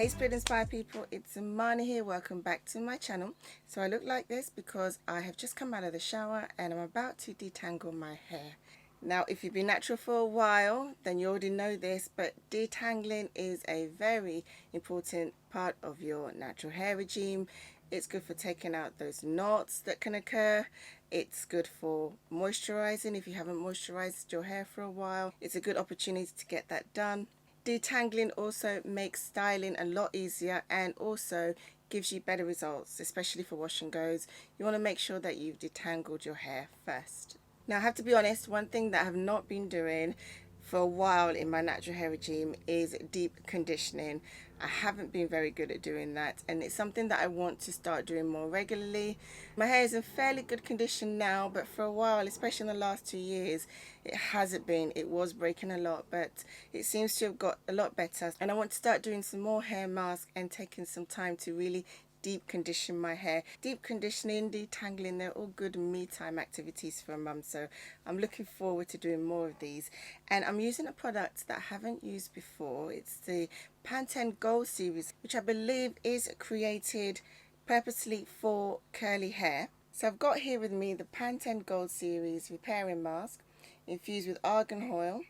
Hey Spirit Inspired people, it's Imani here. Welcome back to my channel. So I look like this because I have just come out of the shower and I'm about to detangle my hair. Now if you've been natural for a while then you already know this, but detangling is a very important part of your natural hair regime. It's good for taking out those knots that can occur. It's good for moisturizing if you haven't moisturized your hair for a while. It's a good opportunity to get that done. Detangling also makes styling a lot easier and also gives you better results, especially for wash and goes. You want to make sure that you've detangled your hair first. Now I have to be honest, one thing that I have not been doing for a while in my natural hair regime is deep conditioning. I haven't been very good at doing that, and it's something that I want to start doing more regularly. My hair is in fairly good condition now, but for a while, especially in the last 2 years, it hasn't been. It was breaking a lot, but it seems to have got a lot better, and I want to start doing some more hair masks and taking some time to really deep condition my hair. Deep conditioning, detangling, they're all good me time activities for a mum, so I'm looking forward to doing more of these. And I'm using a product that I haven't used before. It's the Pantene Gold series, which I believe is created purposely for curly hair. So I've got here with me the Pantene Gold series repairing mask infused with argan oil,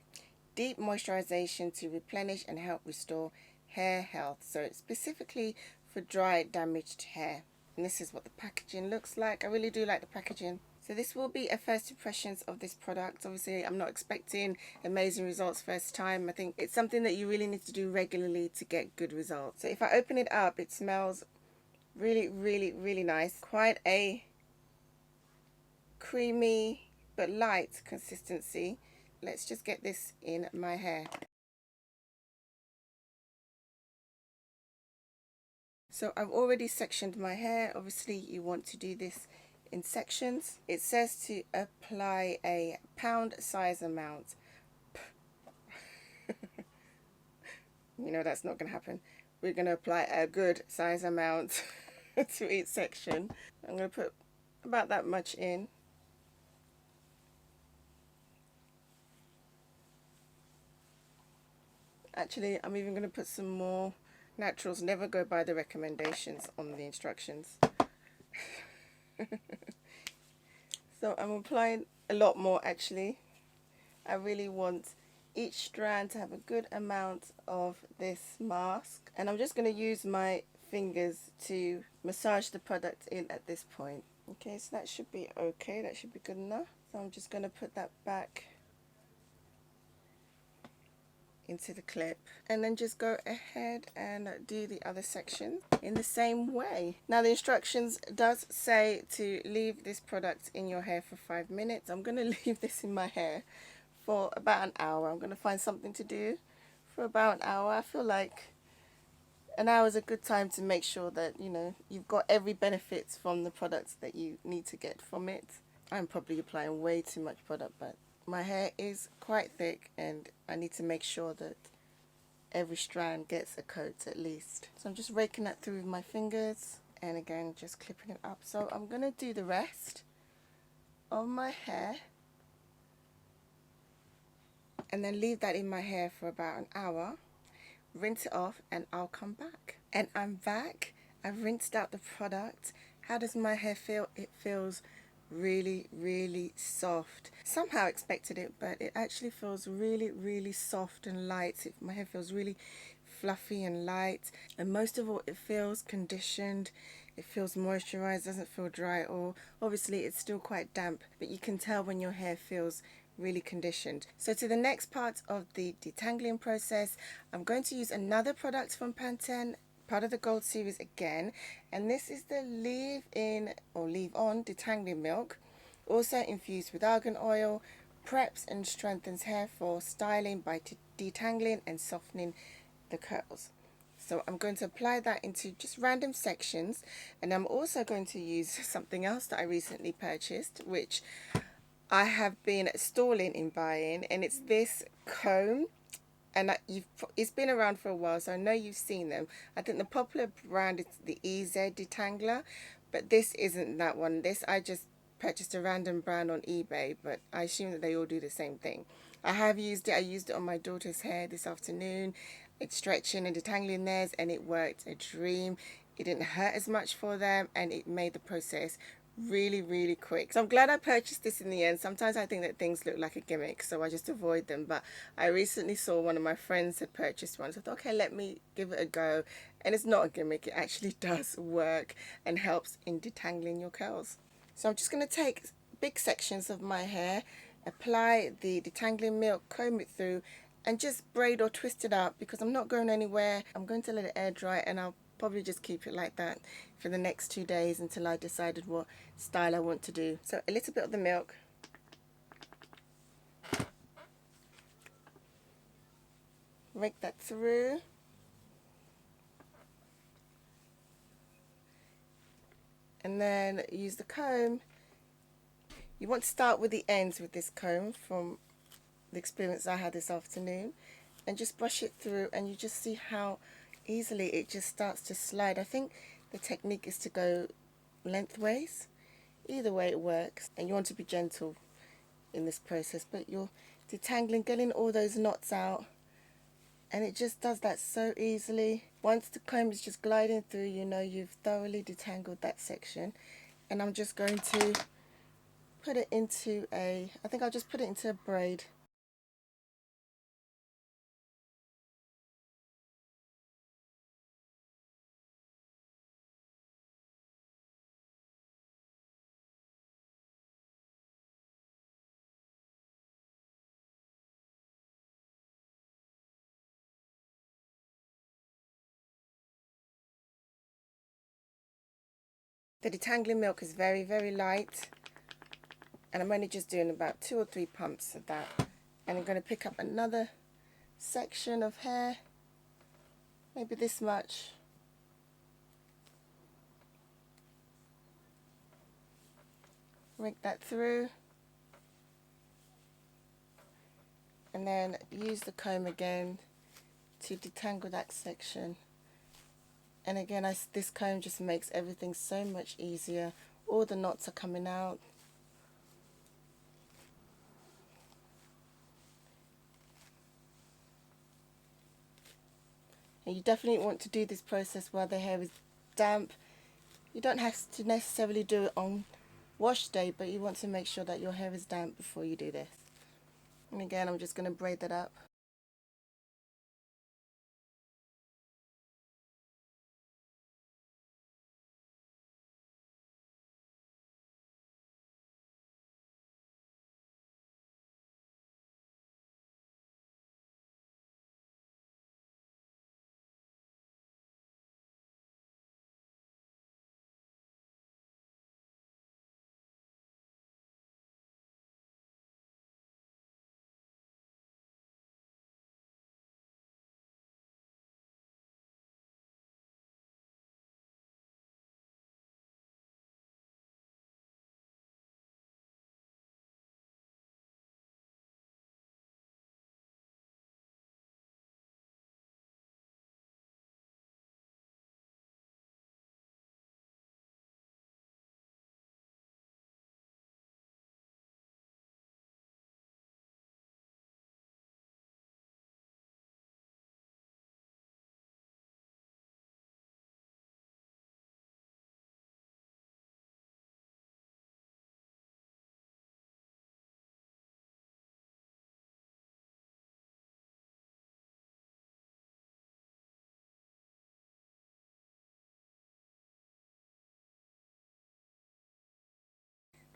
deep moisturization to replenish and help restore hair health. So it's specifically for dry, damaged hair. And this is what the packaging looks like. I really do like the packaging. So this will be a first impressions of this product. Obviously, I'm not expecting amazing results first time. I think it's something that you really need to do regularly to get good results. So if I open it up, it smells really, really, really nice. Quite a creamy but light consistency. Let's just get this in my hair. So I've already sectioned my hair. Obviously you want to do this in sections. It says to apply a pound size amount. You know that's not going to happen. We're going to apply a good size amount to each section. I'm going to put about that much in. Actually, I'm even going to put some more. Naturals never go by the recommendations on the instructions. So I'm applying a lot more actually. I really want each strand to have a good amount of this mask, and I'm just going to use my fingers to massage the product in at this point. Okay, so that should be okay, that should be good enough. So I'm just going to put that back into the clip and then just go ahead and do the other section in the same way. Now the instructions does say to leave this product in your hair for 5 minutes. I'm going to leave this in my hair for about an hour. I'm going to find something to do for about an hour. I feel like an hour is a good time to make sure that you've got every benefits from the products that you need to get from it. I'm probably applying way too much product, but my hair is quite thick and I need to make sure that every strand gets a coat at least. So I'm just raking that through with my fingers and again just clipping it up. So I'm going to do the rest of my hair and then leave that in my hair for about an hour, rinse it off, and I'll come back. And I'm back. I've rinsed out the product. How does my hair feel? It feels really, really soft. Somehow I expected it, but it actually feels really, really soft and light. My hair feels really fluffy and light, and most of all it feels conditioned. It feels moisturized, doesn't feel dry at all. Obviously it's still quite damp, but you can tell when your hair feels really conditioned. So to the next part of the detangling process, I'm going to use another product from Pantene, part of the Gold series again, and this is the leave-in or leave-on detangling milk, also infused with argan oil. Preps and strengthens hair for styling by detangling and softening the curls. So I'm going to apply that into just random sections, and I'm also going to use something else that I recently purchased, which I have been stalling in buying, and it's this comb. And it's been around for a while, so I know you've seen them. I think the popular brand is the EZ Detangler, but this isn't that one. This I just purchased a random brand on eBay, but I assume that they all do the same thing. I have used it. I used it on my daughter's hair this afternoon. it's stretching and detangling theirs, and it worked a dream. It didn't hurt as much for them, and it made the process really quick. So I'm glad I purchased this in the end. Sometimes I think that things look like a gimmick, so I just avoid them. But I recently saw one of my friends had purchased one, so I thought, okay, let me give it a go. And it's not a gimmick, it actually does work and helps in detangling your curls. So I'm just going to take big sections of my hair, apply the detangling milk, comb it through, and just braid or twist it up because I'm not going anywhere. I'm going to let it air dry, and I'll probably just keep it like that for the next 2 days until I decided what style I want to do. So a little bit of the milk, rake that through, and then use the comb. You want to start with the ends with this comb from the experience I had this afternoon, and just brush it through, and you just see how easily it just starts to slide. I think the technique is to go lengthways. Either way it works, and you want to be gentle in this process, but you're detangling, getting all those knots out, and it just does that so easily. Once the comb is just gliding through, you know you've thoroughly detangled that section. And I'm just going to put it into I think I'll just put it into a braid. The detangling milk is very light, and I'm only just doing about 2 or 3 pumps of that. And I'm going to pick up another section of hair, maybe this much, rake that through, and then use the comb again to detangle that section. And again, this comb just makes everything so much easier. All the knots are coming out. And you definitely want to do this process while the hair is damp. You don't have to necessarily do it on wash day, but you want to make sure that your hair is damp before you do this. And again, I'm just going to braid that up.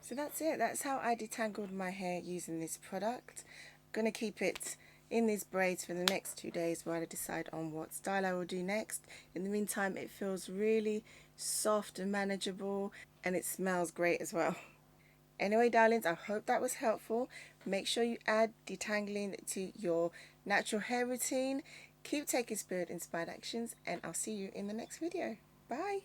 So that's it. That's how I detangled my hair using this product. I'm going to keep it in these braids for the next 2 days while I decide on what style I will do next. In the meantime, it feels really soft and manageable, and it smells great as well. Anyway, darlings, I hope that was helpful. Make sure you add detangling to your natural hair routine. Keep taking spirit-inspired actions, and I'll see you in the next video. Bye.